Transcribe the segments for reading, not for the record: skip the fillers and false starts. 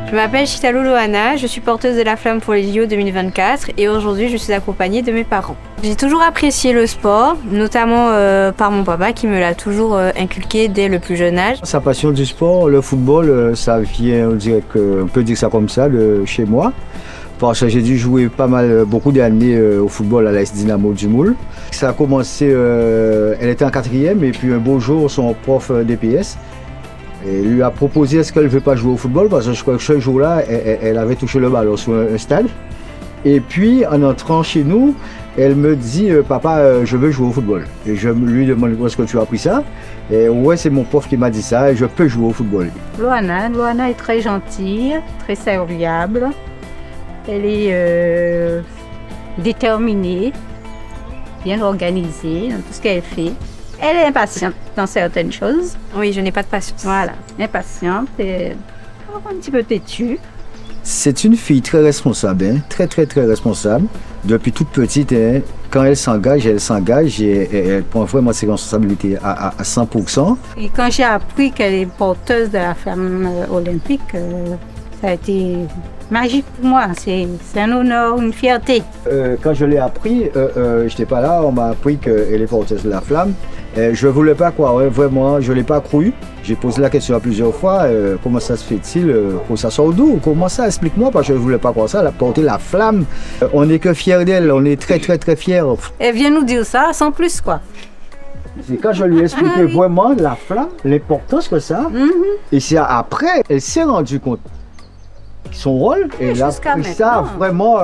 Je m'appelle Chitalo Lohana, je suis porteuse de la flamme pour les JO 2024 et aujourd'hui je suis accompagnée de mes parents. J'ai toujours apprécié le sport, notamment par mon papa qui me l'a toujours inculqué dès le plus jeune âge. Sa passion du sport, le football, ça vient, on peut dire ça comme ça, de chez moi. Parce que j'ai dû jouer beaucoup d'années au football à l'AS Dynamo du Moule. Ça a commencé, elle était en 4e et puis un beau jour, son prof DPS lui a proposé est-ce qu'elle ne veut pas jouer au football parce que je crois que ce jour-là, elle avait touché le ballon sur un stade. Et puis en entrant chez nous, elle me dit papa, je veux jouer au football. Et je lui demande où est-ce que tu as appris ça. Et ouais, c'est mon prof qui m'a dit ça et je peux jouer au football. Lohana est très gentille, très serviable. Elle est déterminée, bien organisée dans tout ce qu'elle fait. Elle est impatiente dans certaines choses. Oui, je n'ai pas de patience. Voilà, impatiente et un petit peu têtue. C'est une fille très responsable, hein, très responsable. Depuis toute petite, hein, quand elle s'engage et elle prend vraiment ses responsabilités à 100%. Et quand j'ai appris qu'elle est porteuse de la flamme olympique, ça a été magique pour moi. C'est un honneur, une fierté. Quand je l'ai appris, je n'étais pas là, on m'a appris qu'elle est porteuse de la flamme. Je ne voulais pas croire, hein, vraiment, je ne l'ai pas cru. J'ai posé la question plusieurs fois, comment ça se fait-il, comment ça sort d'où, comment ça, explique-moi, parce que je ne voulais pas croire ça, porter la flamme. On n'est que fiers d'elle, on est très fiers. Elle vient nous dire ça sans plus, quoi. C'est quand je lui ai expliqué vraiment la flamme, l'importance que ça, et c'est après, elle s'est rendue compte son rôle, et elle a pris ça vraiment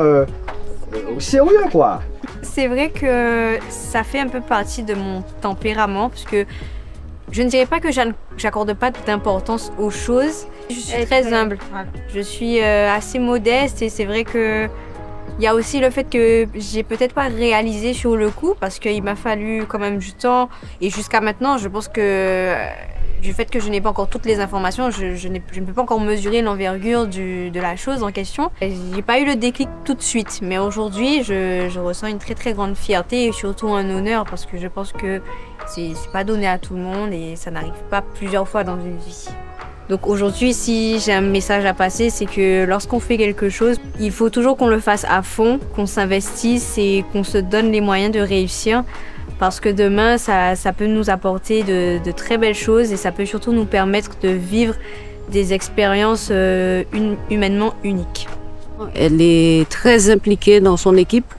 au sérieux, quoi. C'est vrai que ça fait un peu partie de mon tempérament, parce que je ne dirais pas que j'accorde pas d'importance aux choses. Je suis très humble. Voilà. Je suis assez modeste et c'est vrai que il y a aussi le fait que j'ai peut-être pas réalisé sur le coup parce qu'il m'a fallu quand même du temps et jusqu'à maintenant, je pense que du fait que je n'ai pas encore toutes les informations, je ne peux pas encore mesurer l'envergure de la chose en question. J'ai pas eu le déclic tout de suite, mais aujourd'hui, je ressens une très grande fierté et surtout un honneur parce que je pense que c'est pas donné à tout le monde et ça n'arrive pas plusieurs fois dans une vie. Donc aujourd'hui, si j'ai un message à passer, c'est que lorsqu'on fait quelque chose, il faut toujours qu'on le fasse à fond, qu'on s'investisse et qu'on se donne les moyens de réussir. Parce que demain, ça peut nous apporter de très belles choses et ça peut surtout nous permettre de vivre des expériences humainement uniques. Elle est très impliquée dans son équipe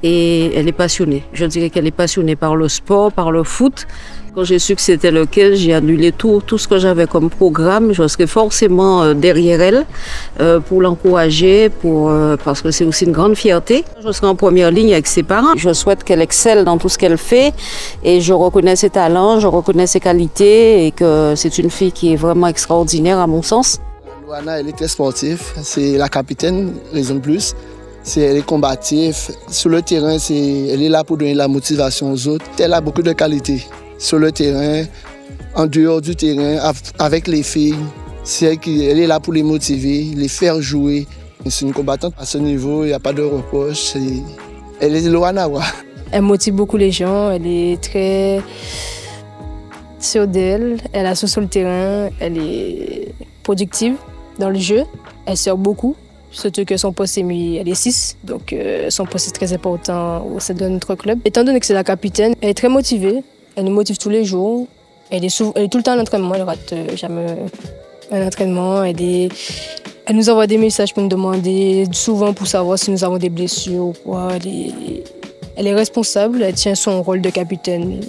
et elle est passionnée. Je dirais qu'elle est passionnée par le sport, par le foot. Quand j'ai su que c'était le cas, j'ai annulé tout ce que j'avais comme programme. Je serai forcément derrière elle pour l'encourager, parce que c'est aussi une grande fierté. Je serai en première ligne avec ses parents. Je souhaite qu'elle excelle dans tout ce qu'elle fait et je reconnais ses talents, je reconnais ses qualités et que c'est une fille qui est vraiment extraordinaire à mon sens. Lohana, elle est très sportive, c'est la capitaine, raison de plus. Elle est combative. Sur le terrain, elle est là pour donner la motivation aux autres. Elle a beaucoup de qualités. Sur le terrain, en dehors du terrain, avec les filles. Elle est là pour les motiver, les faire jouer. C'est une combattante à ce niveau, il n'y a pas de reproche. Elle est Lohana, ouais. Elle motive beaucoup les gens, elle est très sûre d'elle, elle a sur le terrain, elle est productive dans le jeu, elle sert beaucoup. Surtout que son poste elle est 6, donc son poste est très important au sein de notre club. Étant donné que c'est la capitaine, elle est très motivée, elle nous motive tous les jours. Elle est tout le temps à l'entraînement, elle ne rate jamais un entraînement. Elle nous envoie des messages pour nous demander souvent pour savoir si nous avons des blessures ou quoi. Elle est responsable, elle tient son rôle de capitaine.